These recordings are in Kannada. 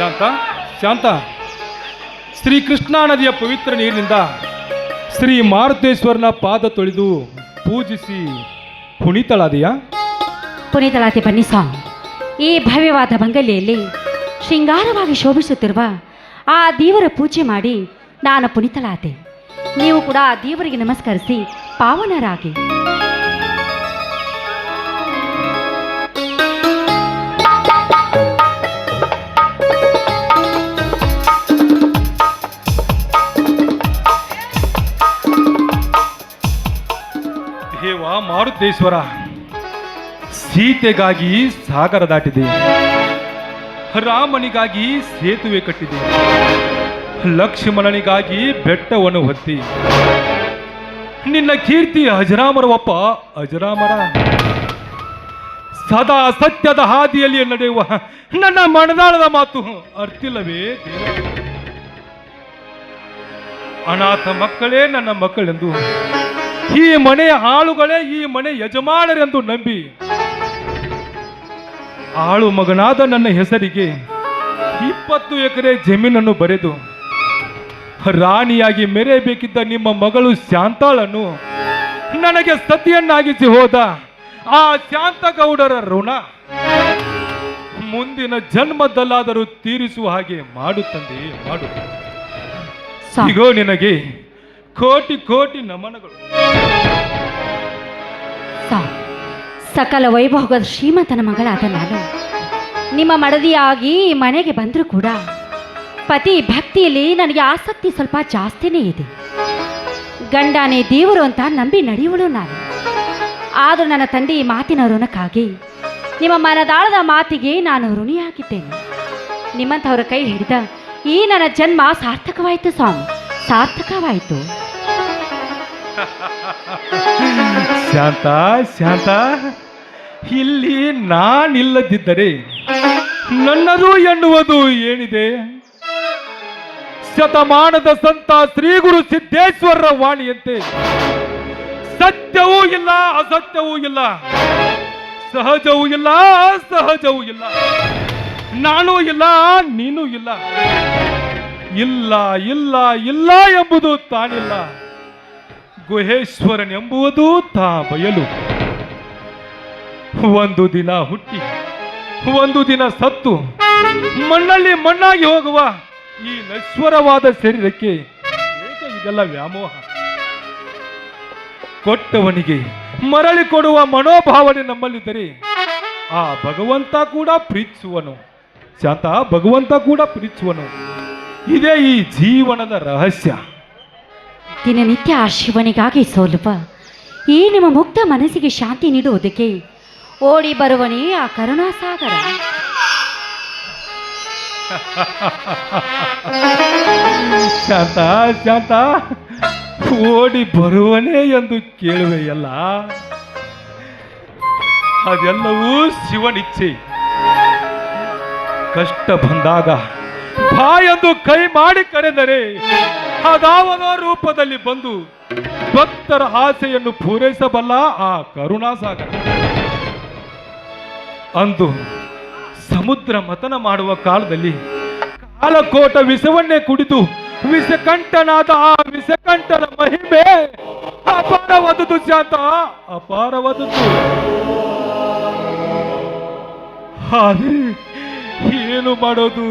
ಶಾಂತ ಶಾಂತ, ಶ್ರೀ ಕೃಷ್ಣಾ ನದಿಯ ಪವಿತ್ರ ನೀರಿನಿಂದ ಶ್ರೀ ಮಾರುತೇಶ್ವರನ ಪಾದ ತೊಳೆದು ಪೂಜಿಸಿ ಪುನೀತಳಾದೆಯಾ? ಪುನೀತಳಾದೆ ಬನ್ನಿ ಸ್ವಾಮಿ. ಈ ಭವ್ಯವಾದ ಬಂಗಲೆಯಲ್ಲಿ ಶೃಂಗಾರವಾಗಿ ಶೋಭಿಸುತ್ತಿರುವ ಆ ದೇವರ ಪೂಜೆ ಮಾಡಿ ನಾನು ಪುನೀತಳಾದೆ. ನೀವು ಕೂಡ ಆ ದೇವರಿಗೆ ನಮಸ್ಕರಿಸಿ ಪಾವನರಾಗಿ. ದೇವ ಮಾರುತೇಶ್ವರ ಸೀತೆಗಾಗಿ ಸಾಗರ ದಾಟಿದೆ, ರಾಮನಿಗಾಗಿ ಸೇತುವೆ ಕಟ್ಟಿದೆ, ಲಕ್ಷ್ಮಣನಿಗಾಗಿ ಬೆಟ್ಟವನ್ನು ಹೊತ್ತಿ ನಿನ್ನ ಕೀರ್ತಿ ಅಜರಾಮರವಪ್ಪ ಅಜರಾಮರ. ಸದಾ ಸತ್ಯದ ಹಾದಿಯಲ್ಲಿ ನಡೆಯುವ ನನ್ನ ಮನದಾಳದ ಮಾತು ಅರ್ತಿಲ್ಲವೇ ದೇವ? ಅನಾಥ ಮಕ್ಕಳೇ ನನ್ನ ಮಕ್ಕಳೆಂದು, ಈ ಮನೆಯ ಆಳುಗಳೇ ಈ ಮನೆ ಯಜಮಾನರೆಂದು ನಂಬಿ ಆಳು ಮಗನಾದ ನನ್ನ ಹೆಸರಿಗೆ 20 ಎಕರೆ ಜಮೀನನ್ನು ಬರೆದು ರಾಣಿಯಾಗಿ ಮೆರೆಯಬೇಕಿದ್ದ ನಿಮ್ಮ ಮಗಳು ಶಾಂತಾಳನ್ನು ನನಗೆ ಸತಿಯನ್ನಾಗಿಸಿ ಹೋದ ಆ ಶಾಂತಗೌಡರ ಋಣ ಮುಂದಿನ ಜನ್ಮದಲ್ಲಾದರೂ ತೀರಿಸುವ ಹಾಗೆ ಮಾಡು ತಂದೆ, ಮಾಡು. ಇಗೋ ನಿನಗೆ ಕೋಟಿ ಕೋಟಿ ನಮನಗಳು. ಸಕಲ ವೈಭೋಗದ ಶ್ರೀಮಂತನ ಮಗಳಾದ ನಾನು ನಿಮ್ಮ ಮಡದಿಯಾಗಿ ಮನೆಗೆ ಬಂದರೂ ಕೂಡ ಪತಿ ಭಕ್ತಿಯಲ್ಲಿ ನನಗೆ ಆಸಕ್ತಿ ಸ್ವಲ್ಪ ಜಾಸ್ತಿನೇ ಇದೆ. ಗಂಡನೇ ದೇವರು ಅಂತ ನಂಬಿ ನಡೆಯುವಳು ನಾನು. ಆದರೂ ನನ್ನ ತಂದೆ ಈ ಮಾತಿನ ಋಣಕ್ಕಾಗಿ ನಿಮ್ಮ ಮನದಾಳದ ಮಾತಿಗೆ ನಾನು ಋಣಿಯಾಗಿದ್ದೇನೆ. ನಿಮ್ಮಂಥವರ ಕೈ ಹಿಡಿದ ಈ ನನ್ನ ಜನ್ಮ ಸಾರ್ಥಕವಾಯಿತು ಸ್ವಾಮಿ, ಸಾರ್ಥಕವಾಯಿತು. ಶಾಂತ ಶಾಂತ, ಇಲ್ಲಿ ನಾನಿಲ್ಲದಿದ್ದರೆ ನನ್ನದು ಎನ್ನುವುದು ಏನಿದೆ? ಶತಮಾನದ ಸಂತ ಶ್ರೀ ಗುರು ಸಿದ್ದೇಶ್ವರರ ವಾಣಿಯಂತೆ ಸತ್ಯವೂ ಇಲ್ಲ, ಅಸತ್ಯವೂ ಇಲ್ಲ, ಸಹಜವೂ ಇಲ್ಲ, ಅಸಹಜವೂ ಇಲ್ಲ, ನಾನೂ ಇಲ್ಲ, ನೀನೂ ಇಲ್ಲ, ಇಲ್ಲ ಇಲ್ಲ ಇಲ್ಲ ಎಂಬುದು ತಾನಿಲ್ಲ, ಗುಹೇಶ್ವರನೆಂಬುವುದು ತಾ ಬಯಲು. ಒಂದು ದಿನ ಹುಟ್ಟಿ ಒಂದು ದಿನ ಸತ್ತು ಮಣ್ಣಲ್ಲಿ ಮಣ್ಣಾಗಿ ಹೋಗುವ ಈ ನಶ್ವರವಾದ ಶರೀರಕ್ಕೆ ಏಕೆ ಇದೆಲ್ಲ ವ್ಯಾಮೋಹ? ಕೊಟ್ಟವನಿಗೆ ಮರಳಿ ಕೊಡುವ ಮನೋಭಾವನೆ ನಮ್ಮಲ್ಲಿದ್ದರೆ ಆ ಭಗವಂತ ಕೂಡ ಪ್ರೀತಿಸುವನು. ಶಾಂತ, ಭಗವಂತ ಕೂಡ ಪ್ರೀತಿಸುವನು. ಇದೇ ಈ ಜೀವನದ ರಹಸ್ಯ. ದಿನನಿತ್ಯ ಆ ಶಿವನಿಗಾಗಿ ಸೋಲುವ ಈ ನಿಮ್ಮ ಮುಕ್ತ ಮನಸ್ಸಿಗೆ ಶಾಂತಿ ನೀಡುವುದಕ್ಕೆ ಓಡಿ ಬರುವನೇ ಆ ಕರುಣಾಸಾಗರ. ಶಾಂತ ಶಾಂತ, ಓಡಿ ಬರುವನೇ ಎಂದು ಕೇಳುವೆಯಲ್ಲ, ಅದೆಲ್ಲವೂ ಶಿವನಿಚ್ಛೆ. ಕಷ್ಟ ಬಂದಾಗ ಬಾ ಎಂದು ಕೈ ಮಾಡಿ ಕರೆದರೆ ಅದಾವನೋ ರೂಪದಲ್ಲಿ ಬಂದು ಭಕ್ತರ ಆಸೆಯನ್ನು ಪೂರೈಸಬಲ್ಲ ಆ ಕರುಣಾಸಾಗರ. ಅಂದು ಸಮುದ್ರ ಮತನ ಮಾಡುವ ಕಾಲದಲ್ಲಿ ಕಾಲಕೋಟ ವಿಷವನ್ನೇ ಕುಡಿದು ವಿಷಕಂಠನಾದ ಆ ವಿಷಕಂಠನ ಮಹಿಮೆ ಅಪಾರವಾದುದು ಶಾಂತ, ಅಪಾರವಾದುದು. ಆದರೆ ಏನು ಮಾಡೋದು?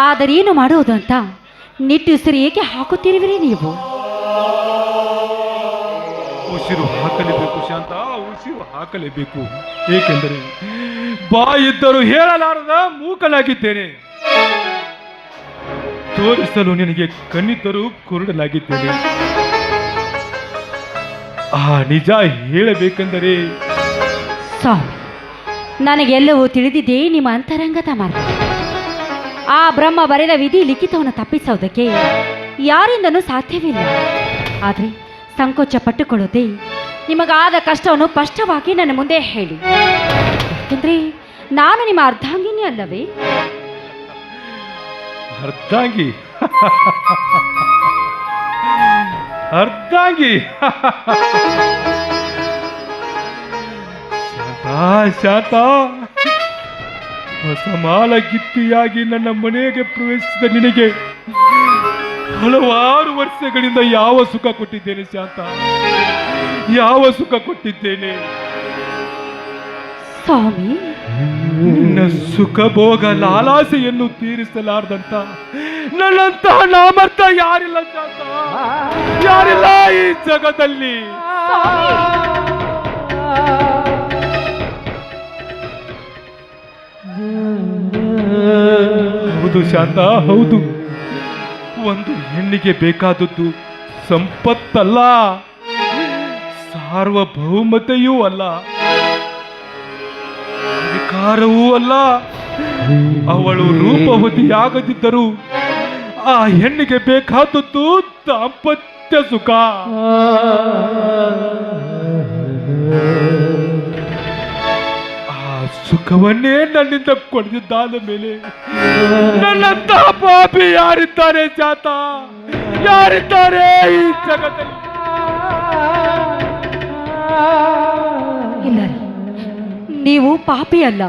ಆದರೇನು ಮಾಡುವುದು ಅಂತ ನಿಟ್ಟುಸಿರು ಏಕೆ ಹಾಕುತ್ತಿರುವಿರಿ ನೀವು? ಉಸಿರು ಹಾಕಲೇಬೇಕು ಶಾಂತ, ಉಸಿರು ಹಾಕಲೇಬೇಕು. ಏಕೆಂದರೆ ಬಾಯಿದ್ದರೂ ಹೇಳಲಾರದ ಮೂಕನಾಗಿದ್ದೇನೆ, ತೋರಿಸಲು ನಿನಗೆ ಕಣ್ಣಿದ್ದರೂ ಕುರುಡಲಾಗಿದ್ದೇನೆ. ಆ ನಿಜ ಹೇಳಬೇಕೆಂದರೆ ನನಗೆಲ್ಲವೂ ತಿಳಿದಿದೆ. ನಿಮ್ಮ ಅಂತರಂಗದ ಮಾರ್ಗ ಆ ಬ್ರಹ್ಮ ಬರೆದ ವಿಧಿ ಲಿಖಿತವನ್ನು ತಪ್ಪಿಸೋದಕ್ಕೆ ಯಾರಿಂದನೂ ಸಾಧ್ಯವಿಲ್ಲ. ಆದರೆ ಸಂಕೋಚ ಪಟ್ಟುಕೊಳ್ಳದೆ ನಿಮಗಾದ ಕಷ್ಟವನ್ನು ಸ್ಪಷ್ಟವಾಗಿ ನನ್ನ ಮುಂದೆ ಹೇಳಿ. ಯಾಕೆಂದ್ರೆ ನಾನು ನಿಮ್ಮ ಅರ್ಧಾಂಗಿನಿ ಅಲ್ಲವೇ? ಅರ್ಧಾಂಗಿ ಅರ್ಧಾಂಗಿ ಶಾಂತ, ಹೊಸಮಾಲ ಗಿತ್ತಿಯಾಗಿ ನನ್ನ ಮನೆಗೆ ಪ್ರವೇಶಿಸಿದ ನಿನಗೆ ಹಲವಾರು ವರ್ಷಗಳಿಂದ ಯಾವ ಸುಖ ಕೊಟ್ಟಿದ್ದೇನೆ ಶಾಂತ, ಯಾವ ಸುಖ ಕೊಟ್ಟಿದ್ದೇನೆ? ಸ್ವಾಮಿ, ನಿನ್ನ ಸುಖ ಭೋಗ ಲಾಲಾಸೆಯನ್ನು ತೀರಿಸಲಾರ್ದಂತ ನನ್ನಂತಹ ನಾಮರ್ಥ ಯಾರಿಲ್ಲ ಶಾಂತ, ಯಾರಿಲ್ಲ ಈ ಜಗದಲ್ಲಿ. ಹೌದು ಶಾಂತ, ಹೌದು. ಒಂದು ಹೆಣ್ಣಿಗೆ ಬೇಕಾದದ್ದು ಸಂಪತ್ತಲ್ಲ, ಸಾರ್ವಭೌಮತೆಯೂ ಅಲ್ಲ, ಅಧಿಕಾರವೂ ಅಲ್ಲ. ಅವಳು ರೂಪವತಿಯಾಗದಿದ್ದರೂ ಆ ಹೆಣ್ಣಿಗೆ ಬೇಕಾದದ್ದು ದಾಂಪತ್ಯ ಸುಖ. ಸುಖವನ್ನೇ ನನ್ನಿಂದ ಕೊಡದಿದ್ದಾದ ಮೇಲೆ ನನ್ನಂತಹ ಪಾಪಿ ಯಾರಿದ್ದಾರೆ ಜಾತ, ಯಾರಿದ್ದಾರೆ ಈ ಜಗದಲ್ಲಿ? ಇಲ್ಲ, ನೀವು ಪಾಪಿ ಅಲ್ಲ.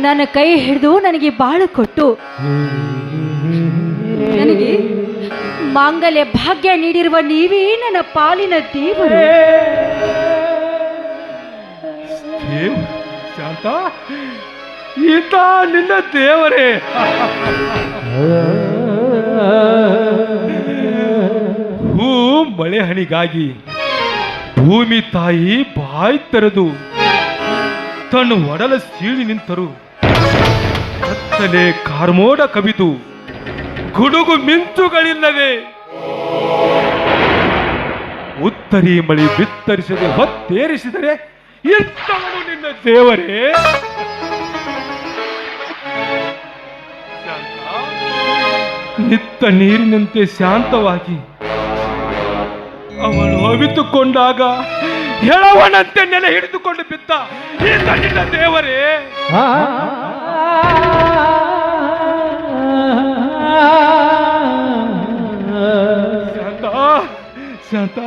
ನನ್ನ ಕೈ ಹಿಡಿದು ನನಗೆ ಬಾಳು ಕೊಟ್ಟು ನನಗೆ ಮಾಂಗಲ್ಯ ಭಾಗ್ಯ ನೀಡಿರುವ ನೀವೇ ನನ್ನ ಪಾಲಿನ ದೇವರು. ಶಾಂತ, ಈತ ನಿನ್ನ ದೇವರೇ. ಹೂ ಮಳೆ ಹಣಿಗಾಗಿ ಭೂಮಿ ತಾಯಿ ಬಾಯಿ ತೆರೆದು ತನ್ನ ಒಡಲ ಸೀಳಿ ನಿಂತರು. ಕತ್ತಲೆ ಕಾರ್ಮೋಡ ಕವಿದು ಗುಡುಗು ಮಿಂಚುಗಳಿಲ್ಲದೆ ಉತ್ತರಿ ಮಳಿ ಬಿತ್ತರಿಸದೆ ಹೊತ್ತೇರಿಸಿದರೆ ಎಂತವನು ನಿನ್ನ ದೇವರೇ? ನಿತ್ತ ನೀರಿನಂತೆ ಶಾಂತವಾಗಿ ಅವಳು ಅವಿತುಕೊಂಡಾಗ ಹೆಳವನಂತೆ ನೆಲೆ ಹಿಡಿದುಕೊಂಡು ಬಿದ್ದ ಈತ ನಿನ್ನ ದೇವರೇ? ಶಾಂತ, ಶಾಂತ,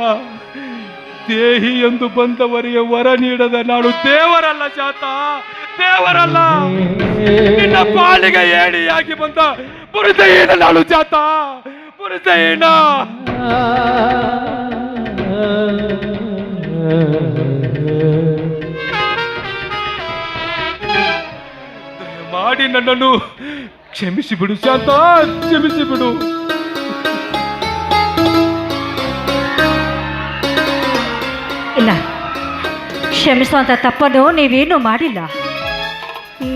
ದೇಹಿ ಎಂದು ಬಂದವರಿಗೆ ವರ ನೀಡದ ನಾನು ದೇವರಲ್ಲ ಶಾಂತ, ದೇವರಲ್ಲ. ನಿನ್ನ ಪಾಲಿಗೆ ಏಣಿಯಾಗಿ ಬಂದ ಪುರುಷೇನ ನಾನು ಶಾಂತ, ಪುರುಷೇನ. ದಯಮಾಡಿ ನನ್ನನ್ನು ಕ್ಷಮಿಸಿ ಬಿಡು ಶಾಂತ, ಕ್ಷಮಿಸಿ ಬಿಡು. ಇಲ್ಲ, ಕ್ಷಮಿಸುವಂತ ತಪ್ಪನ್ನು ನೀವೇನು ಮಾಡಿಲ್ಲ.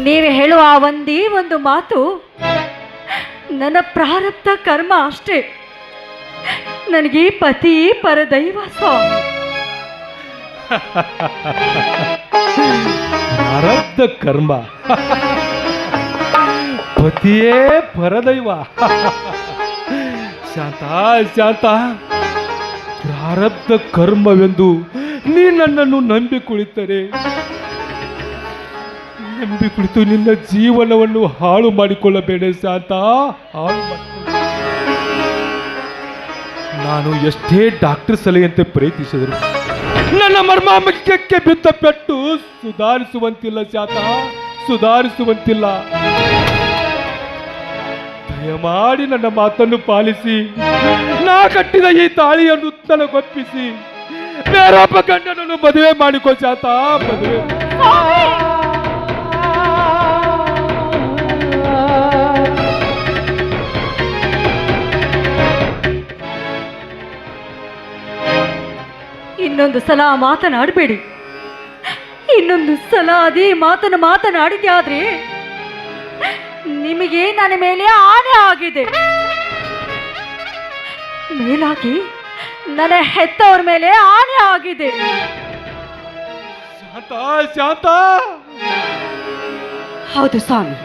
ನೀವು ಹೇಳುವ ಒಂದೇ ಒಂದು ಮಾತು ನನ್ನ ಪ್ರಾರಬ್ಧ ಕರ್ಮ ಅಷ್ಟೇ. ನನಗೆ ಪತಿ ಪರದೈವ ಸ್ವಾಮಿ. ಪ್ರಾರಬ್ಧ ಕರ್ಮ, ಪತಿಯೇ ಪರದೈವ. ಶಾಂತ, ಶಾಂತ, ಪ್ರಾರಬ್ಧ ಕರ್ಮವೆಂದು ನೀ ನನ್ನನ್ನು ನಂಬಿ ಕುಳಿತರೆ ನಂಬಿ ಕುಳಿತು ನಿನ್ನ ಜೀವನವನ್ನು ಹಾಳು ಮಾಡಿಕೊಳ್ಳಬೇಡ ಶಾಂತ, ಹಾಳು ಮಾಡಿಕೊಳ್ಳ. ನಾನು ಎಷ್ಟೇ ಡಾಕ್ಟರ್ ಸಲಹೆಯಂತೆ ಪ್ರಯತ್ನಿಸಿದರು ನನ್ನ ಮರ್ಮಾಮಕ್ಕೆ ಬಿದ್ದ ಪೆಟ್ಟು ಸುಧಾರಿಸುವಂತಿಲ್ಲ ಶಾಂತ, ಸುಧಾರಿಸುವಂತಿಲ್ಲ. ದಯಮಾಡಿ ನನ್ನ ಮಾತನ್ನು ಪಾಲಿಸಿ ನಾ ಕಟ್ಟಿದ ಈ ತಾಳಿಯನ್ನು ನನಗೊಪ್ಪಿಸಿ ಬೇರೊಬ್ಬ ಗಂಡನನ್ನು ಮದುವೆ ಮಾಡಿಕೊ ಶಾಂತ, ಮದುವೆ. ಇನ್ನೊಂದು ಸಲ ಮಾತನಾಡಬೇಡಿ. ಇನ್ನೊಂದು ಸಲ ಅದೇ ಮಾತನ್ನು ಮಾತನಾಡಿದ್ದೆ ಆದ್ರೆ ನಿಮಗೆ ನನ್ನ ಮೇಲೆ ಆನೆ ಆಗಿದೆ. ಮೇಲಾಗಿ ನನ್ನ ಹೆತ್ತವರ ಮೇಲೆ ಆನೆ ಆಗಿದೆ. ಶಾಂತ, ಶಾಂತ. ಹೌದು ಸ್ವಾಮಿ,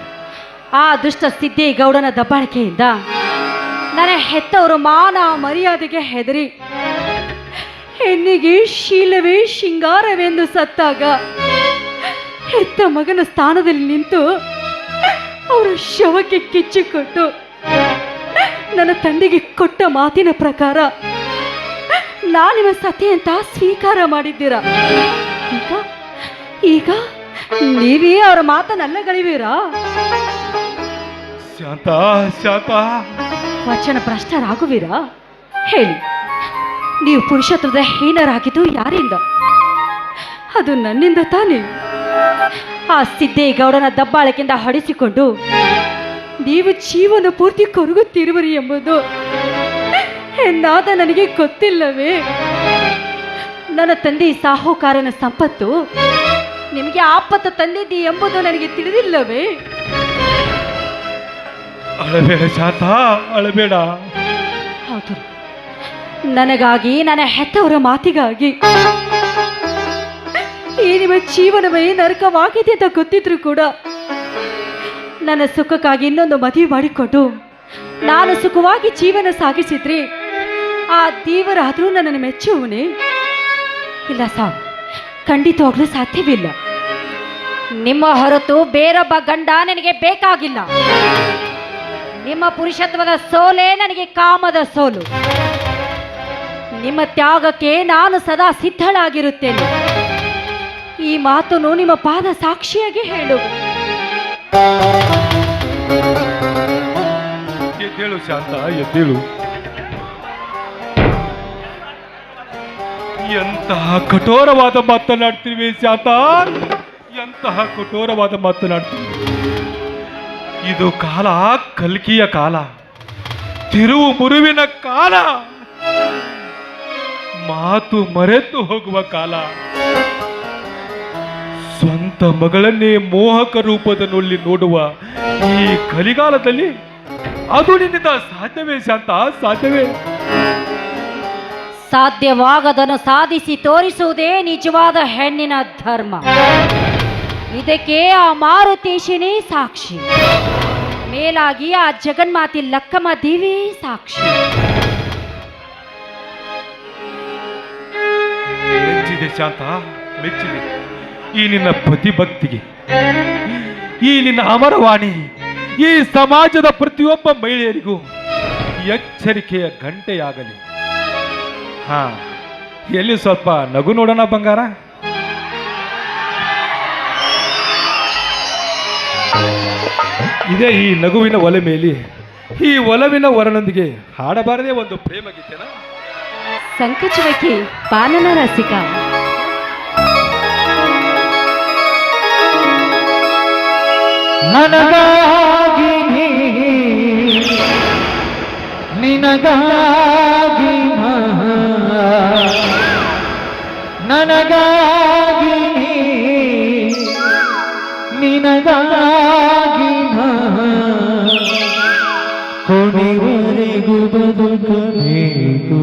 ಆ ದುಷ್ಟ ಸಿದ್ದೇಗೌಡನ ದಬ್ಬಾಳಿಕೆಯಿಂದ ನನ್ನ ಹೆತ್ತವರು ಮಾನ ಮರ್ಯಾದೆಗೆ ಹೆದರಿ ಹೆಣ್ಣಿಗೆ ಶೀಲವೇ ಶೃಂಗಾರವೆಂದು ಸತ್ತಾಗ ಹೆತ್ತ ಮಗನ ಸ್ಥಾನದಲ್ಲಿ ನಿಂತು ಅವರ ಶವಕ್ಕೆ ಕಿಚ್ಚಿಕೊಟ್ಟು ನನ್ನ ತಂದೆಗೆ ಕೊಟ್ಟ ಮಾತಿನ ಪ್ರಕಾರ ನಾನಿವ ಸತಿ ಅಂತ ಸ್ವೀಕಾರ ಮಾಡಿದ್ದೀರ. ಈಗ ಈಗ ನೀವೇ ಅವರ ಮಾತನ್ನೆಲ್ಲ ಗಳಿವೀರಾ? ಶಾಂತ ಶಾಂತ, ವಚನ ಭ್ರಷ್ಟರಾಗುವಿರಾ? ಹೇಳಿ, ನೀವು ಪುರುಷತ್ವದ ಹೀನರಾಗಿದ್ದು ಯಾರಿಂದ? ಅದು ನನ್ನಿಂದ ತಾನೇ. ಆ ಸಿದ್ದೇಗೌಡನ ದಬ್ಬಾಳಕ್ಕಿಂದ ಹೊಡೆಸಿಕೊಂಡು ನೀವು ಜೀವನ ಪೂರ್ತಿ ಕೊರಗುತ್ತಿರುವಿರಿ ಎಂಬುದು ಎನ್ನಾದ ನನಗೆ ಗೊತ್ತಿಲ್ಲವೇ? ನನ್ನ ತಂದೆ ಸಾಹುಕಾರನ ಸಂಪತ್ತು ನಿಮಗೆ ಆಪತ್ತು ತಂದಿದ್ದಿ ಎಂಬುದು ನನಗೆ ತಿಳಿದಿಲ್ಲವೇ? ಅಳಬೇಡ ಶಾಂತ, ಅಳಬೇಡ. ಹೌದು, ನನಗಾಗಿ, ನನ್ನ ಹೆತ್ತವರ ಮಾತಿಗಾಗಿ ಈ ನಿಮ್ಮ ಜೀವನವೇ ನರಕವಾಗಿದೆ ಅಂತ ಗೊತ್ತಿದ್ರು ಕೂಡ ನನ್ನ ಸುಖಕ್ಕಾಗಿ ಇನ್ನೊಂದು ಮದುವೆ ಮಾಡಿಕೊಂಡು ನಾನು ಸುಖವಾಗಿ ಜೀವನ ಸಾಗಿಸಿದ್ರೆ ಆ ದೇವರಾದರೂ ನನ್ನನ್ನು ಮೆಚ್ಚುವನೇ? ಇಲ್ಲ ಸಾರ್, ಖಂಡಿತವಾಗ್ಲೂ ಸಾಧ್ಯವಿಲ್ಲ. ನಿಮ್ಮ ಹೊರತು ಬೇರೊಬ್ಬ ಗಂಡ ನನಗೆ ಬೇಕಾಗಿಲ್ಲ. ನಿಮ್ಮ ಪುರುಷತ್ವದ ಸೋಲೆ ನನಗೆ ಕಾಮದ ಸೋಲು. ನಿಮ್ಮ ತ್ಯಾಗಕ್ಕೆ ನಾನು ಸದಾ ಸಿದ್ಧಳಾಗಿರುತ್ತೇನೆ. ಈ ಮಾತನ್ನು ನಿಮ್ಮ ಪಾದ ಸಾಕ್ಷಿಯಾಗಿ ಹೇಳು. ಎದ್ದೇಳು ಶಾಂತ, ಎದ್ದೇಳು. ಎಂತಹ ಕಠೋರವಾದ ಮಾತನಾಡ್ತೀವಿ ಶಾಂತ, ಎಂತಹ ಕಠೋರವಾದ ಮಾತನಾಡ್ತೀವಿ. ಇದು ಕಾಲ ಕಲ್ಕಿಯ ಕಾಲ, ತಿರುವು ಮುರುವಿನ ಕಾಲ, ಮಾತು ಮರೆತು ಹೋಗುವ ಕಾಲ. ಸ್ವಂತ ಮಗಳನ್ನೇ ಮೋಹಕ ರೂಪದಲ್ಲಿ ನೋಡುವ ಈ ಕಲಿಗಾಲದಲ್ಲಿ ಅದು ನಿನ್ನಿಂದ ಸಾಧ್ಯವೇ ಶಾಂತ? ಸಾಧ್ಯವೇ? ಸಾಧ್ಯವಾಗದನ್ನು ಸಾಧಿಸಿ ತೋರಿಸುವುದೇ ನಿಜವಾದ ಹೆಣ್ಣಿನ ಧರ್ಮ. ಇದಕ್ಕೆ ಆ ಮಾರುತೇಶನೇ ಸಾಕ್ಷಿ. ಮೇಲಾಗಿ ಆ ಜಗನ್ಮಾತೆ ಲಕ್ಕಮ್ಮ ದೇವಿ ಸಾಕ್ಷಿ. ಮೆಚ್ಚಿದೆ ಶಾಂತ, ಮೆಚ್ಚಿದೆ ಈ ನಿನ್ನ ಪ್ರತಿಭಕ್ತಿಗೆ, ಈ ನಿನ್ನ ಅಮರವಾಣಿ ಈ ಸಮಾಜದ ಪ್ರತಿಯೊಬ್ಬ ಮಹಿಳೆಯರಿಗೂ ಎಚ್ಚರಿಕೆಯ ಗಂಟೆಯಾಗಲಿ. ಹಾ, ಎಲ್ಲಿ ಸ್ವಲ್ಪ ನಗು ನೋಡೋಣ ಬಂಗಾರ. ಇದೇ ಈ ನಗುವಿನ ಒಲೆ ಮೇಲೆ ಈ ಒಲವಿನ ವರನೊಂದಿಗೆ ಹಾಡಬಾರದೇ ಒಂದು ಪ್ರೇಮ ಗೀತೆನಾ? ಸಂಕುಚುವಿಕೆ ಪಾನನ ರಸಿಕ. ನನಗಾಗಿ ನಿನಗಾಗಿ ನನಗಾಗಿ ನಿನಗಾಗಿ ಕೊನೆವರೆಗೂ ಬದುಕಬೇಕು.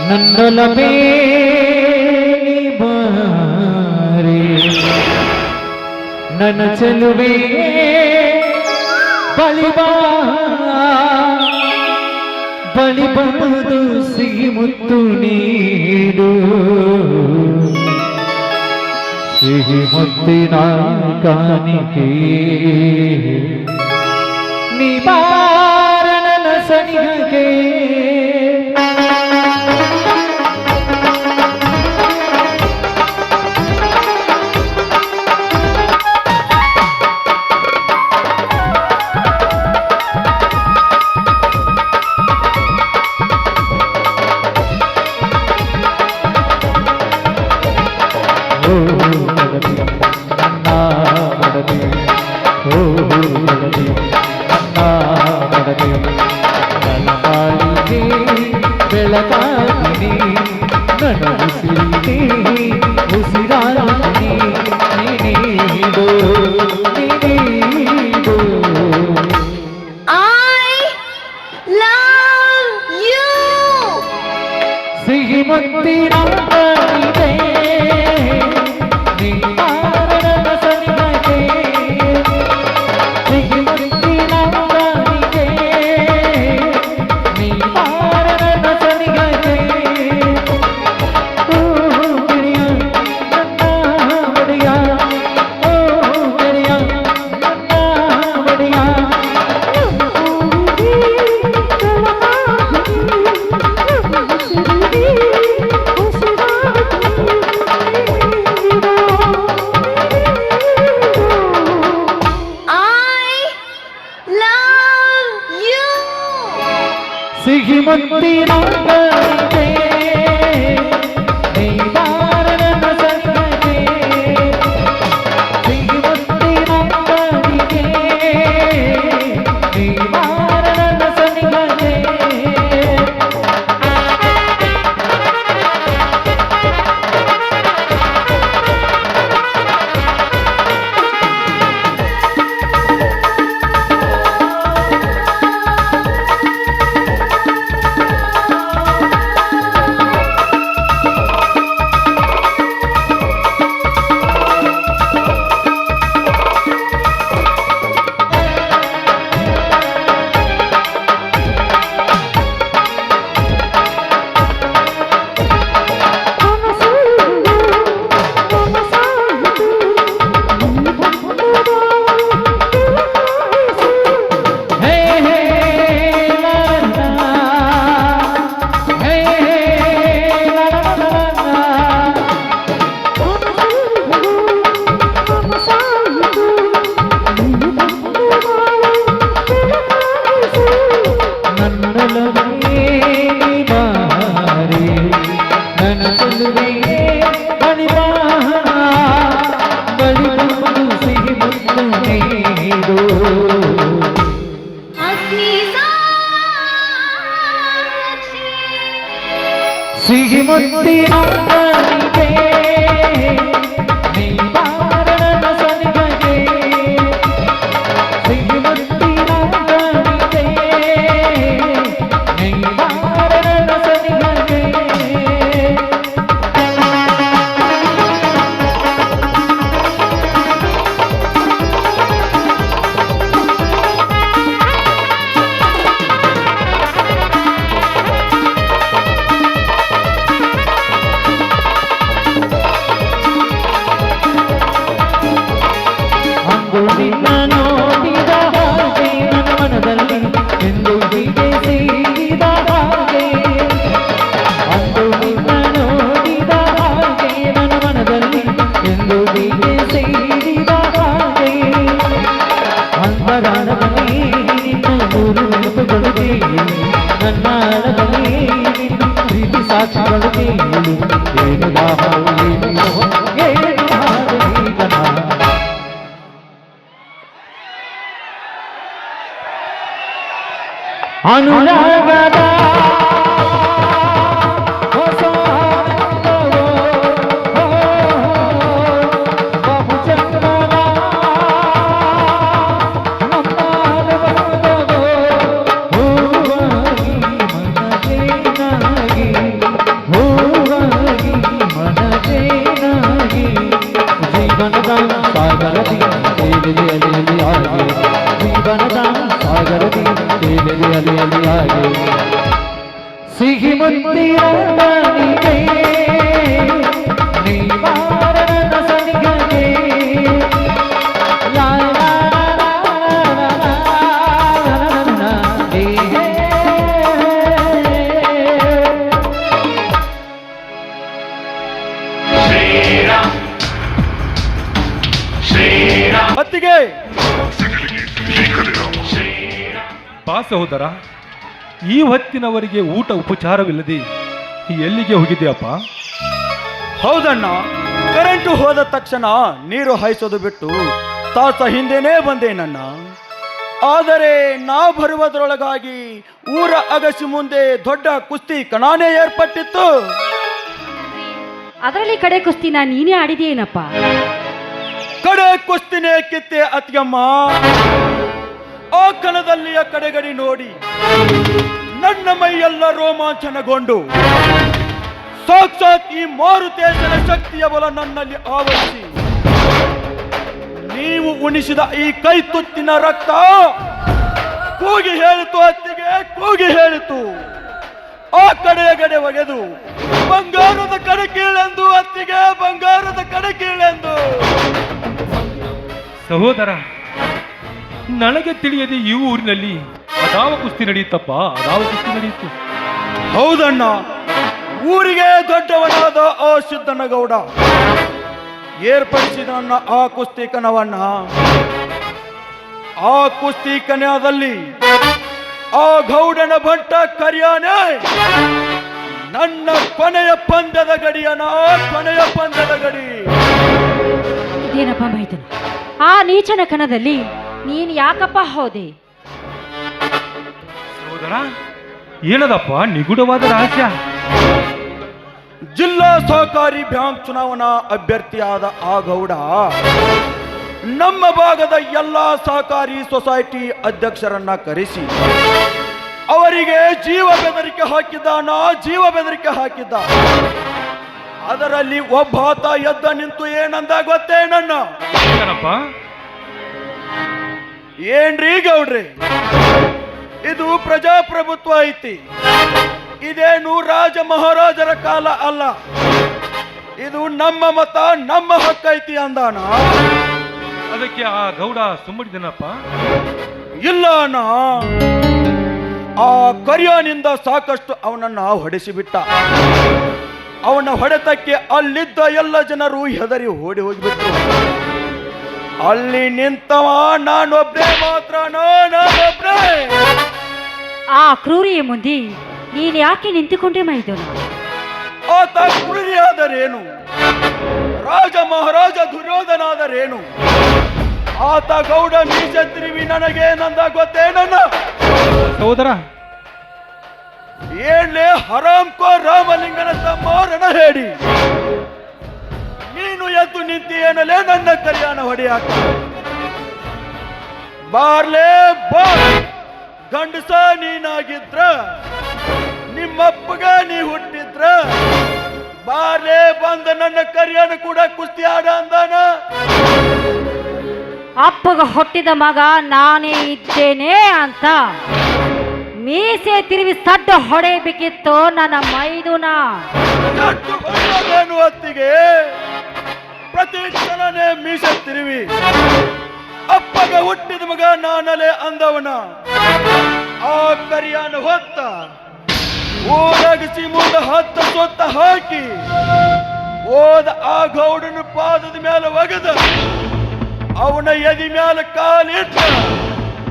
ನನ್ನೊಲವೇ ಬಾರೆ ನನ್ನ ಚೆಲುವೆ ಬಳಿಬಾ ಬಳಿಬಂದು ಸಿಹಿ ಮುತ್ತು ನೀಡು. ಸಿಹಿ ಮುತ್ತಿನ ಕಾಣಿಕೆ ನೀ ಬಾರ ನನ್ನ ಸನಿಹಕ್ಕೆ. ಬೆಳಕಾಗಿನಿ ನನ್ನ ಉಸಿರಿಗೆ ಉಸಿರಾಗಿ ನೀಡು ನೀಡು. I love you. ಸಿಹಿ ಮುತ್ತಿನ ಮುತ್ತಿನ ಗಣಿಗೆ ನೀ ಬಾರ ನನ್ನ ಸನಿಹಕ್ಕೆ ಸಿಹಿ ಮುತ್ತಿನ ಗಣಿಗೆ ನೀ ಬಾರ ನನ್ನ ಸನಿಹಕ್ಕೆ ಸಿಹಿ ಮುತ್ತಿನ ಗಣಿಗೆ ನೀ ಬಾರ ನನ್ನ ಸನಿಹಕ್ಕೆ ಸಿಹಿ ಮುತ್ತಿನ ಗಣಿಗೆ ನೀ ಬಾರ ನನ್ನ ಸನಿಹಕ್ಕೆ ನಿನ್ನ ನೋಡಿದ ಹಾಗೆ ನನ್ನ ಮನದಲ್ಲಿ ಎಂದು ಹೀಗೆ ಸೇರಿದ ಹಾಗೆ ಅಂದು ನಿನ್ನ ನೋಡಿದ ಹಾಗೆ ನನ್ನ ಮನದಲ್ಲಿ ಎಂದು ಹೀಗೆ ಸೇರಿದ ಹಾಗೆ ಅಂತರಾಳದಲ್ಲಿ ನಿನ್ನ ಮೂರು ನೆನಪುಗಳಿಗೆ ನನ್ನ ಅಳದಲ್ಲಿ ನಿನ್ನ ಪ್ರೀತಿ ಸಾಕ್ಷಿಗಳಿಗೆ ಏನು ದಾಹ ಏನು ಹಾಗೆ ಅನುರಾಗದ ಹೊಸ ಆನಂದವೋ, ಬಹುಜನ್ಮದ ನಮ್ಮ ಅನುಬಂಧವೋ, ಹೂವಾಗಿ ಮನದೇನಾಗಿ, ಹೂವಾಗಿ ಮನದೇನಾಗಿ, ಜೀವನದ ಸಾಗರದಿ ತೇಲಿದೆ ಅಲೆಯಲ್ಲಿ ಆಗಿ, ಜೀವನದ ಸಾಗರದಿ ತೇಲಿದೆ ಅಲೆಯಲ್ಲಿ ಆಗಿ, ಸಿಹಿ ಮುತ್ತಿನ ಗಣಿಗೆ ನೀ ಬಾರ ನನ್ನ ಸನಿಹಕ್ಕೆ ಲಾ ಲಾ ಲಾ ಲಾ ಲಾ ಲಾ ಹೇ ಹೇ. ಅತ್ತಿಗೆ ಬಾ ಸಹೋದರ, ಈ ಹೊತ್ತಿನವರೆಗೆ ಊಟ ಉಪಚಾರವಿಲ್ಲದೆ ಎಲ್ಲಿಗೆ ಹೋಗಿದೆಯಪ್ಪ? ಹೌದಣ್ಣ, ಕರೆಂಟು ಹೋದ ತಕ್ಷಣ ನೀರು ಹಾಯಿಸೋದು ಬಿಟ್ಟು ತಾಸ ಹಿಂದೆನೇ ಬಂದೇನಣ್ಣ. ಆದರೆ ನಾ ಬರುವುದರೊಳಗಾಗಿ ಊರ ಅಗಸಿ ಮುಂದೆ ದೊಡ್ಡ ಕುಸ್ತಿ ಕಣಾನೇ ಏರ್ಪಟ್ಟಿತ್ತು. ಅದರಲ್ಲಿ ಕಡೆ ಕುಸ್ತಿನ ನೀನೇ ಆಡಿದೆಯೇನಪ್ಪ? ಕಡೆ ಕುಸ್ತಿನೇ ಕಿತ್ತೆ ಅತ್ಯಮ್ಮ. ಆ ಕಣದಲ್ಲಿಯ ಕಡೆಗಡಿ ನೋಡಿ ನನ್ನ ಮೈಯೆಲ್ಲ ರೋಮಾಂಚನಗೊಂಡು ಸಾಕ್ಷಾತ್ ಈ ಮಾರುತೇಶನ ಶಕ್ತಿಯ ಬಲ ನನ್ನಲ್ಲಿ ಆವರಿಸಿ ನೀವು ಉಣಿಸಿದ ಈ ಕೈ ತುತ್ತಿನ ರಕ್ತ ಕೂಗಿ ಹೇಳಿತು ಅತ್ತಿಗೆ, ಕೂಗಿ ಹೇಳಿತು. ಆ ಕಡೆಯ ಗಡೆ ಒಗೆದು ಬಂಗಾರದ ಕಡೆ ಕೀಳೆಂದು ಅತ್ತಿಗೆ, ಬಂಗಾರದ ಕಡೆ ಕೀಳೆಂದು. ಸಹೋದರ, ನನಗೆ ತಿಳಿಯದೆ ಈ ಊರಿನಲ್ಲಿ ಅದಾವ ಕುಸ್ತಿ ನಡೆಯುತ್ತಪ್ಪ, ಅದಾವ ಕುಸ್ತಿ ನಡೆಯಿತು. ಹೌದಣ್ಣ, ಊರಿಗೆ ದೊಡ್ಡವನಾದ ಆ ಸಿದ್ದನಗೌಡ ಏರ್ಪಡಿಸಿದ ಆ ಕುಸ್ತಿ ಕಣವನ್ನ. ಆ ಕುಸ್ತಿ ಕಣದಲ್ಲಿ ಆ ಗೌಡನ ಬಂಟ ಕರಿಯಾನೆ ನನ್ನ ಕೊನೆಯ ಪಂದ್ಯದ ಗಡಿಯನ, ಕೊನೆಯ ಪಂದ್ಯದ ಗಡಿ. ಇದೇನಪ್ಪ ಮೈದುನ, ಆ ನೀಚನ ಕಣದಲ್ಲಿ ನೀನು ಯಾಕಪ್ಪ ಹೋದೆ? ಸಹೋದರ, ಏನದಪ್ಪ ನಿಗೂಢವಾದ ರಹಸ್ಯ? ಜಿಲ್ಲಾ ಸಹಕಾರಿ ಬ್ಯಾಂಕ್ ಚುನಾವಣಾ ಅಭ್ಯರ್ಥಿಯಾದ ಆ ಗೌಡ ನಮ್ಮ ಭಾಗದ ಎಲ್ಲ ಸಹಕಾರಿ ಸೊಸೈಟಿ ಅಧ್ಯಕ್ಷರನ್ನ ಕರೆಸಿ ಅವರಿಗೆ ಜೀವ ಬೆದರಿಕೆ ಹಾಕಿದ್ದಾನ, ಜೀವ ಬೆದರಿಕೆ ಹಾಕಿದ್ದ. ಅದರಲ್ಲಿ ಒಬ್ಬಾತ ಎದ್ದ ನಿಂತು ಏನಂದ ಗೊತ್ತೇ ನನ್ನ? ಏನಪ್ಪ? ಏನ್ರಿ ಗೌಡ್ರಿ, ಇದು ಪ್ರಜಾಪ್ರಭುತ್ವ ಐತಿ, ಇದೇನು ರಾಜ ಮಹಾರಾಜರ ಕಾಲ ಅಲ್ಲ, ಇದು ನಮ್ಮ ಮತ, ನಮ್ಮ ಹಕ್ಕೈತಿ ಅಂದಾನ. ಅದಕ್ಕೆ ಆ ಗೌಡ ಸುಮ್ಮಡಿದನಪ್ಪ? ಇಲ್ಲ ಅಣ್ಣ, ಆ ಕರಿಯಾನಿಂದ ಸಾಕಷ್ಟು ಅವನನ್ನ ಹೊಡೆಸಿಬಿಟ್ಟ. ಅವನ ಹೊಡೆತಕ್ಕೆ ಅಲ್ಲಿದ್ದ ಎಲ್ಲ ಜನರು ಹೆದರಿ ಓಡಿ ಹೋಗಿಬಿಟ್ರು. ಅಲ್ಲಿ ನಿಂತವ ನಾನೊಬ್ನೇ ಮಾತ್ರ, ನಾನೊಬ್ನೇ. ಆ ಕ್ರೂರಿಯ ಮುಂದೆ ನೀನು ಯಾಕೆ ನಿಂತುಕೊಂಡೆ ಮೈದುನ? ಆತ ಕ್ರೂರಿಯಾದರೇನು, ರಾಜ ಮಹಾರಾಜ ದುರ್ಯೋಧನಾದರೇನು, ಆತ ಗೌಡ ಮೀಸೆ ತಿರುವಿ ನನಗೇನಂದ ಗೊತ್ತೇ ನನ್ನ? ಸಹೋದರ, ಏನ್ಲೇ ಹರಾಮ್ಕೋ ರಾಮಲಿಂಗನ ತಮ್ಮ ರಣ ಹೇಳಿ, ನೀನು ಎದ್ದು ನಿಂತಿಯೇನಲೇ ನನ್ನ ಕರಿಯಾನ ಹೊಡೆಯಾಕ? ಬಾರ್ಲೇ ಬಾ, ಗಂಡಸ ನೀನಾಗಿದ್ರ, ನಿಮ್ಮಪ್ಪಗ ನೀ ಹುಟ್ಟಿದ್ರ, ಬಾರ್ಲೇ ಬಂದ ನನ್ನ ಕರಿಯಾನ ಕೂಡ ಕುಸ್ತಿ ಆಡ ಅಂದಾನ. ಅಪ್ಪಗ ಹೊಟ್ಟಿದ ಮಗ ನಾನೇ ಇದ್ದೇನೆ ಅಂತ ಮೀಸೆ ತಿರುವಿ ಸಡ್ಡು ಹೊಡೆಯಬೇಕಿತ್ತು ನನ್ನ ಮೈದುನ. ಹೊತ್ತಿಗೆ ಪ್ರತಿ ಕ್ಷಣನೇ ಮೀಸೆ ತಿರುವಿ ಅಪ್ಪಗ ಹುಟ್ಟಿದ ಮಗ ನಾನಲೆ ಅಂದವನ ಆ ಕರಿಯಾನ ಹೊತ್ತ ಓಡಗಿಸಿ ಮುಂದೆ ಹತ್ತ ಸೊತ್ತ ಹಾಕಿ ಓದ ಆ ಗೌಡನ ಪಾದದ ಮೇಲೆ ಒಗದ ಅವನ ಎದಿ ಮೇಲೆ ಕಾಲಿಟ್ಟ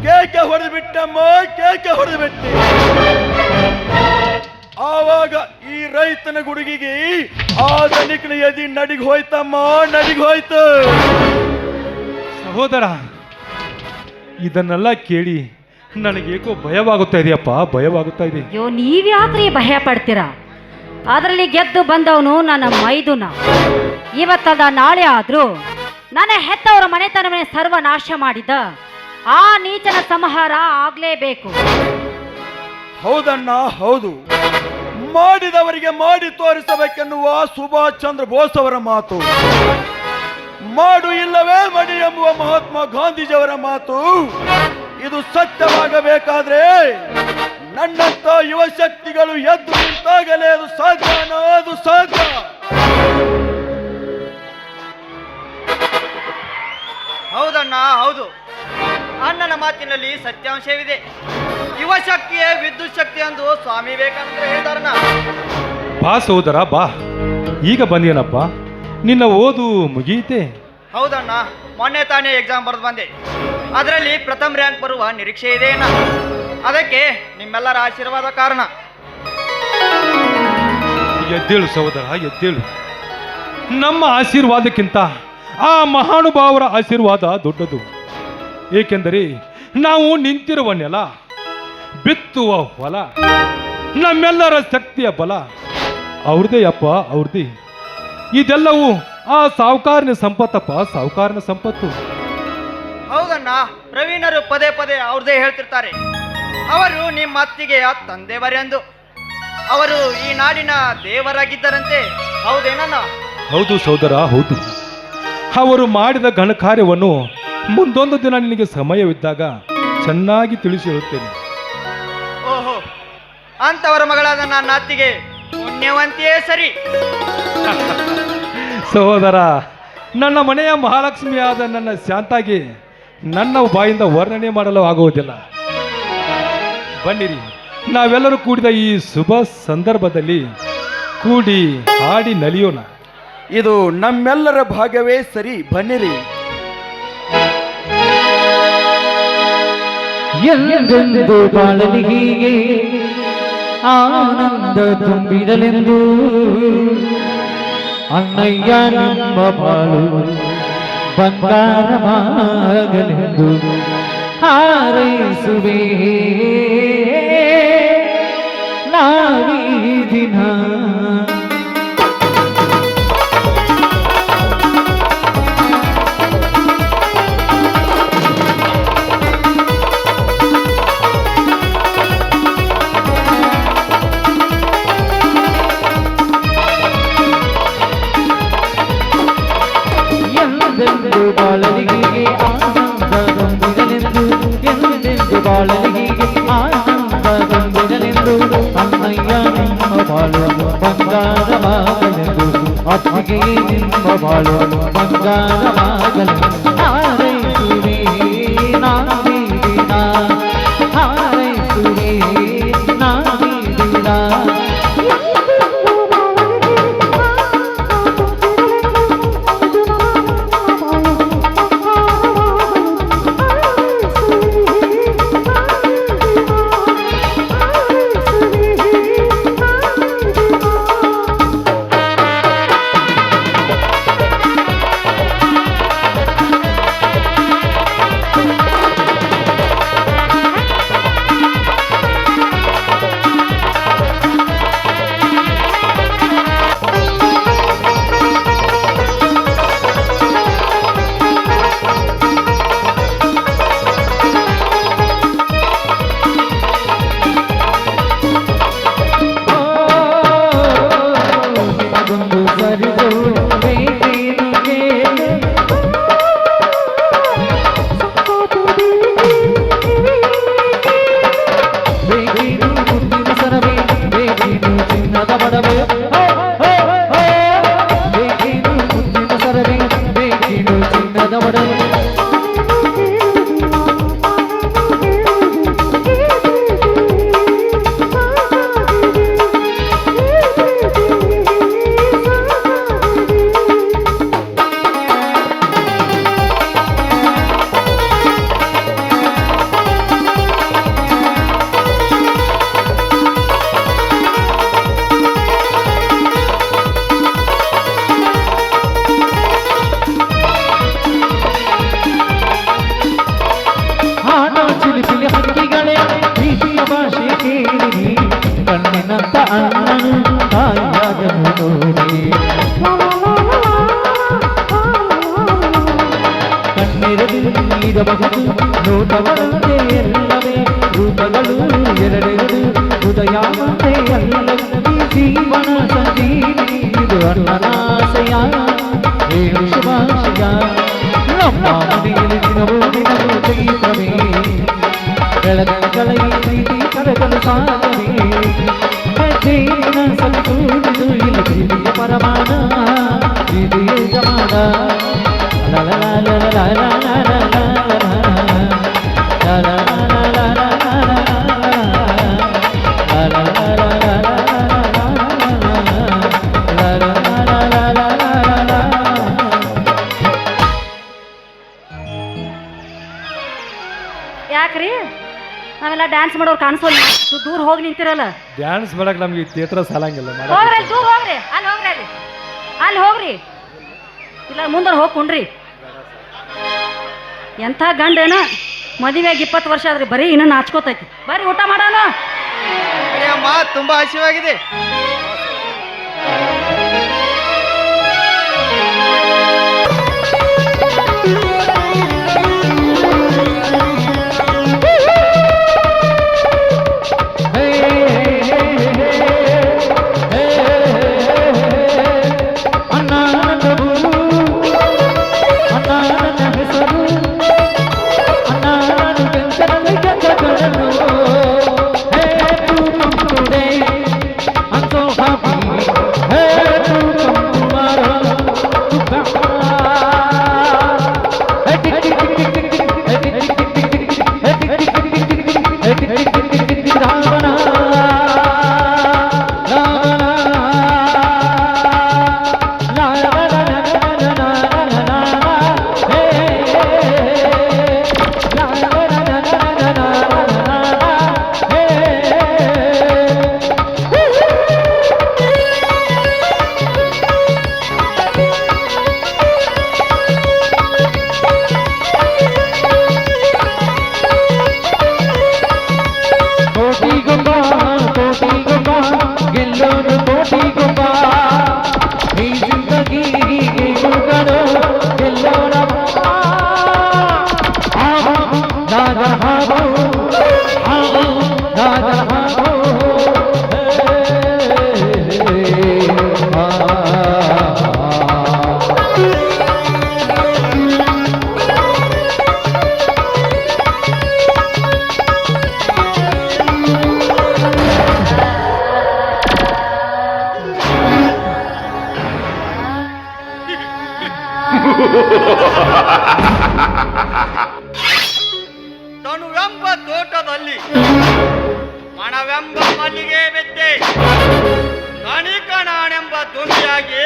ಕೇಕೆ ಹೊಡೆದು ಬಿಟ್ಟಮ್ಮ, ಕೇಕೆ ಹೊಡೆದು ಬಿಟ್ಟೆ. ಆವಾಗ ಈ ರೈತನ ಗುಡುಗಿಗೆ ಆ ಧನಿಕನ ಎದಿ ನಡಿಗೆ ಹೋಯ್ತಮ್ಮ, ನಡಿಗೆ ಹೋಯ್ತು. ಸಹೋದರ, ಇದನ್ನೆಲ್ಲ ಕೇಳಿ ನನಗೇಕೋ ಭಯವಾಗುತ್ತಾ ಇದೆಯಪ್ಪ, ಭಯವಾಗುತ್ತಾ ಇದೆ. ಅಯ್ಯೋ, ನೀವ್ಯಾಕ್ರಿ ಭಯ ಪಡ್ತೀರಾ? ಅದರಲ್ಲಿ ಗೆದ್ದು ಬಂದವನು ನನ್ನ ಮೈದುನ. ಇವತ್ತದ ನಾಳೆ ಆದ್ರೂ ನನ್ನ ಹೆತ್ತವರ ಮನೆತನವನ್ನೇ ಸರ್ವನಾಶ ಮಾಡಿದ ಆ ನೀಚನ ಸಂಹಾರ ಆಗ್ಲೇಬೇಕು. ಹೌದಣ್ಣ, ಹೌದು. ಮಾಡಿದವರಿಗೆ ಮಾಡಿ ತೋರಿಸಬೇಕೆನ್ನುವ ಸುಭಾಷ್ ಚಂದ್ರ ಬೋಸ್ ಅವರ ಮಾತು, ಮಾಡು ಇಲ್ಲವೇ ಮಡಿ ಎಂಬುವ ಮಹಾತ್ಮ ಗಾಂಧೀಜಿಯವರ ಮಾತು, ಇದು ಸತ್ಯವಾಗಬೇಕಾದ್ರೆ ನನ್ನಂತ ಯುವ ಶಕ್ತಿಗಳು ಎದ್ದು ನಿಂತಾಗಲೇ ಅದು ಸಾಧ್ಯ, ಅದು ಸಾಧ್ಯ. ಹೌದಣ್ಣ, ಹೌದು. ಅಣ್ಣನ ಮಾತಿನಲ್ಲಿ ಸತ್ಯಾಂಶವಿದೆ. ಯುವ ಶಕ್ತಿಯೇ ವಿದ್ಯುತ್ ಶಕ್ತಿ ಎಂದು ಸ್ವಾಮಿ ವಿವೇಕಾನಂದ ಹೇಳಿದಾರಣ್ಣ. ಬಾ ಸಹೋದರ, ಬಾ. ಈಗ ಬಂದೇನಪ್ಪ, ನಿನ್ನ ಓದು ಮುಗಿಯಿತೆ? ಹೌದಣ್ಣ, ಮೊನ್ನೆ ತಾನೇ ಎಕ್ಸಾಮ್ ಬರೆದು ಬಂದೆ. ಅದರಲ್ಲಿ ಪ್ರಥಮ ರ್ಯಾಂಕ್ ಬರುವ ನಿರೀಕ್ಷೆ ಇದೆ ಅಣ್ಣ. ಅದಕ್ಕೆ ನಿಮ್ಮೆಲ್ಲರ ಆಶೀರ್ವಾದ ಕಾರಣ. ಎದ್ದೇಳು ಸಹೋದರ, ಎದ್ದೇಳು. ನಮ್ಮ ಆಶೀರ್ವಾದಕ್ಕಿಂತ ಆ ಮಹಾನುಭಾವರ ಆಶೀರ್ವಾದ ದೊಡ್ಡದು. ಏಕೆಂದರೆ ನಾವು ನಿಂತಿರುವ ನೆಲ, ಬಿತ್ತುವ ಹೊಲ, ನಮ್ಮೆಲ್ಲರ ಶಕ್ತಿಯ ಬಲ ಅವ್ರದೇ ಅಪ್ಪ, ಅವ್ರದೇ. ಇದೆಲ್ಲವೂ ಆ ಸಾಹುಕಾರನ ಸಂಪತ್ತಪ್ಪ, ಸಾಹುಕಾರನ ಸಂಪತ್ತು. ಹೌದಣ್ಣ, ಪ್ರವೀಣರು ಪದೇ ಪದೇ ಅವ್ರದೇ ಹೇಳ್ತಿರ್ತಾರೆ. ಅವರು ನಿಮ್ಮ ಅತ್ತಿಗೆಯ ತಂದೆವರೆಂದು. ಅವರು ಈ ನಾಡಿನ ದೇವರಾಗಿದ್ದರಂತೆ, ಹೌದೇನಣ್ಣ? ಹೌದು ಸಹೋದರ, ಹೌದು. ಅವರು ಮಾಡಿದ ಘನಕಾರ್ಯವನ್ನು ಮುಂದೊಂದು ದಿನ ನಿನಗೆ ಸಮಯವಿದ್ದಾಗ ಚೆನ್ನಾಗಿ ತಿಳಿಸಿ ಹೇಳುತ್ತೇನೆ. ಓಹೋ, ಅಂತವರ ಮಗಳಾದ ನನ್ನ ಅತ್ತಿಗೆ ಪುಣ್ಯವಂತಿಯೇ ಸರಿ. ಸಹೋದರ, ನನ್ನ ಮನೆಯ ಮಹಾಲಕ್ಷ್ಮಿಯಾದ ನನ್ನ ಶಾಂತಾಗಿ ನನ್ನ ಬಾಯಿಂದ ವರ್ಣನೆ ಮಾಡಲು ಆಗುವುದಿಲ್ಲ. ಬನ್ನಿರಿ, ನಾವೆಲ್ಲರೂ ಕೂಡಿದ ಈ ಶುಭ ಸಂದರ್ಭದಲ್ಲಿ ಕೂಡಿ ಹಾಡಿ ನಲಿಯೋಣ. ಇದು ನಮ್ಮೆಲ್ಲರ ಭಾಗ್ಯವೇ ಸರಿ, ಬನ್ನಿರಿ. ಎಂದೆಂದು ಬಾಳಲಿ ಹೀಗೆ ಆನಂದ ತುಂಬಿರಲೆಂದು ಅಣ್ಣಯ್ಯ ನಿಮ್ಮ ಬಾಳು ಬಂಗಾರವಾಗಲೆಂದು ಹಾರೈಸುವೆ ನಾವೀ ದಿನ. ಎಂದೆಂದು ಬಾಳಲಿಗೆ ಆನಂದ ತುಂಬಿರಲೆಂದು ಎಂದೆಂದು ಬಾಳಲಿಗೆ ಆನಂದ ತುಂಬಿರಲೆಂದು ಅಣ್ಣಯ್ಯ ನಿಮ್ಮ ಬಾಳು ಬಂಗಾರವಾಗಲೆಂದು ಅತ್ತಿಗೆ ನಿಮ್ಮ ಬಾಳು ಬಂಗಾರವಾಗಲೆಂದು ಹಾರೈಸುವೆ ನಾವೀ ದಿನ ಹಾರೈಸುವೆ ನಾವೀ ದಿನ. ಕಣ್ಣಿನಂತ ಅಣ್ಣನು ತಾಯಿಯಾದನು ನೋಡಿ ಕಣ್ಣೆರಡು ನೀಡಬಹುದು ನೋಟವಂತೆ ಎಲ್ಲವೇ ರೂಪಗಳು ಎರಡೆರಡು ಹೃದಯವಂತೆ ಎಲ್ಲವೇ ಜೀವನ ಸಂಜೀವಿ ಇದು ಅಣ್ಣನಾಶಯ ಹೇಳು ಶುಭಾಶಯ ನಮ್ಮ ಮನೆಯಲ್ಲಿ ದಿನವೂ ದಿನವೂ ಚೈತ್ರವೇ ಬೆಳಗಳ ಪ್ರೀತಿ ಕರಗಲು ಸಾಗವೇ ಜೀವನ ಸಂತೂರಿದು ಇಲ್ಲಿ ಪ್ರೀತಿಯ ಪರಮಾಣ ಪ್ರೀತಿಯ ಜಮಾನ ಯಾಕ್ರಿ ನಾವೆಲ್ಲ ಡ್ಯಾನ್ಸ್ ಮಾಡೋರು ಕಾಣಿಸೋಲ್ಲ, ದೂರ ಹೋಗಿ ನಿಂತಿರಲ್ಲ. ಡ್ಯಾನ್ಸ್ ಮಾಡಕ್ ನಮ್ಗೆ ಈ ಥಿಯೇಟರ್ ಸಾಲಂಗಿಲ್ಲ. ಹೋಗ್ರಿ ಅಲ್ಲಿ, ದೂರ ಹೋಗ್ರಿ, ಅಲ್ಲಿ ಹೋಗ್ರಿ, ಅಲ್ಲಿ ಹೋಗ್ರಿ, ಇಲ್ಲ ಮುಂದೆ ಹೋಗಿ ಕುಂಡ್ರಿ. ಎಂಥ ಗಂಡೇನ ಮದುವೆಯಾಗಿ 20 ವರ್ಷ ಆದ್ರಿ ಬರೀ ಇನ್ನೂ ನಾಚ್ಕೋತೈತಿ. ಬರ್ರಿ ಊಟ ಮಾಡೋಣ. ಅಮ್ಮ ತುಂಬಾ ಹಸಿವಾಗಿದೆ. I'm so ತನುವೆಂಬ ತೋಟದಲ್ಲಿ ಮಣವೆಂಬ ಮಲ್ಲಿಗೆ ಬೆತ್ತೆ ಕಣಿಕಣಾನೆಂಬ ತುಂಬಿಯಾಗಿ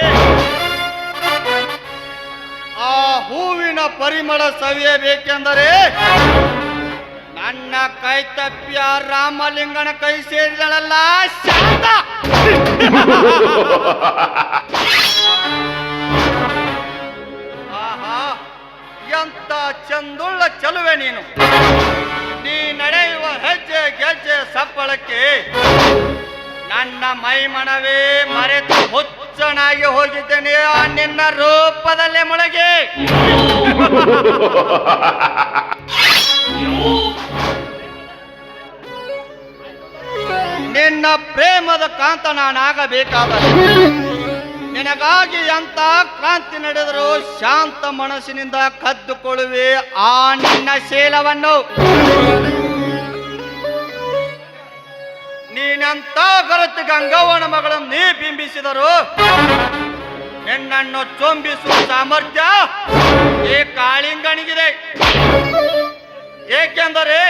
ಆ ಹೂವಿನ ಪರಿಮಳ ಸವಿಯಬೇಕೆಂದರೆ ನನ್ನ ಕೈ ತಪ್ಪಿಯ ರಾಮಲಿಂಗನ ಕೈ ಸೇರಿದಳಲ್ಲ ಶಾಂತ. ಆಹಾ, ಎಂತ ಚಂದುಳ್ಳ ಚಲುವೆ ನೀನು. ನೀ ನಡೆಯುವ ಹೆಜ್ಜೆ ಗೆಜ್ಜೆ ಸಪ್ಪಳಕ್ಕೆ ನನ್ನ ಮೈಮನವೇ ಮರೆತು ಹುಚ್ಚನಾಗಿ ಹೋಗಿದ್ದೇನೆ ಆ ನಿನ್ನ ರೂಪದಲ್ಲೇ ಮುಳಗೆ. ನಿನ್ನ ಪ್ರೇಮದ ಕಾಂತ ನಾನಾಗಬೇಕಾದರೆ ನಿನಗಾಗಿ ಅಂತ ಕ್ರಾಂತಿ ನಡೆದರೂ ಶಾಂತ ಮನಸ್ಸಿನಿಂದ ಕದ್ದುಕೊಳ್ಳುವೆ ಆ ನಿನ್ನ ಶೀಲವನ್ನು. ನೀನಂತ ಗರತಿ ಗಂಗವ್ವನ ಮಗಳನ್ನು ನೀ ಬಿಂಬಿಸಿದರು ನಿನ್ನನ್ನು ಚೊಂಬಿಸುವ ಸಾಮರ್ಥ್ಯ ಈ ಕಾಳಿಂಗನಿಗಿದೆ. ಏಕೆಂದರೆ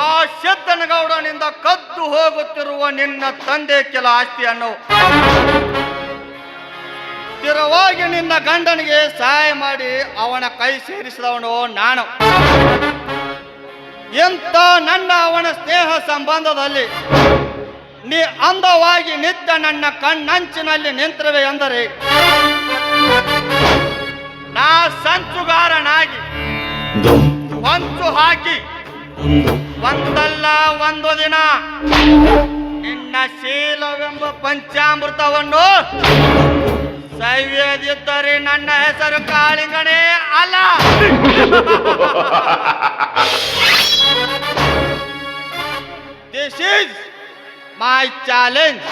ಆ ಸಿದ್ದನಗೌಡನಿಂದ ಕದ್ದು ಹೋಗುತ್ತಿರುವ ನಿನ್ನ ತಂದೆ ಕೆಲ ಆಸ್ತಿಯನ್ನು ಸ್ಥಿರವಾಗಿ ನಿನ್ನ ಗಂಡನಿಗೆ ಸಹಾಯ ಮಾಡಿ ಅವನ ಕೈ ಸೇರಿಸಿದವನು ನಾನು. ಎಂತ ನನ್ನ ಅವನ ಸ್ನೇಹ ಸಂಬಂಧದಲ್ಲಿ ನೀ ಅಂದವಾಗಿ ನಿತ್ಯ ನನ್ನ ಕಣ್ಣಂಚಿನಲ್ಲಿ ನಿಂತಿರುವೆ ಎಂದರೆ ನಾ ಸಂಚುಗಾರನಾಗಿ ಹೊಂಚು ಹಾಕಿ ಒಂದಲ್ಲ ಒಂದು ದಿನ ನಿನ್ನ ಶೀಲವೆಂಬ ಪಂಚಾಮೃತವನ್ನು ಸವಿಯದಿದ್ದರೆ ನನ್ನ ಹೆಸರು ಕಾಳಿಂಗನೇ ಅಲ್ಲ. This is my challenge.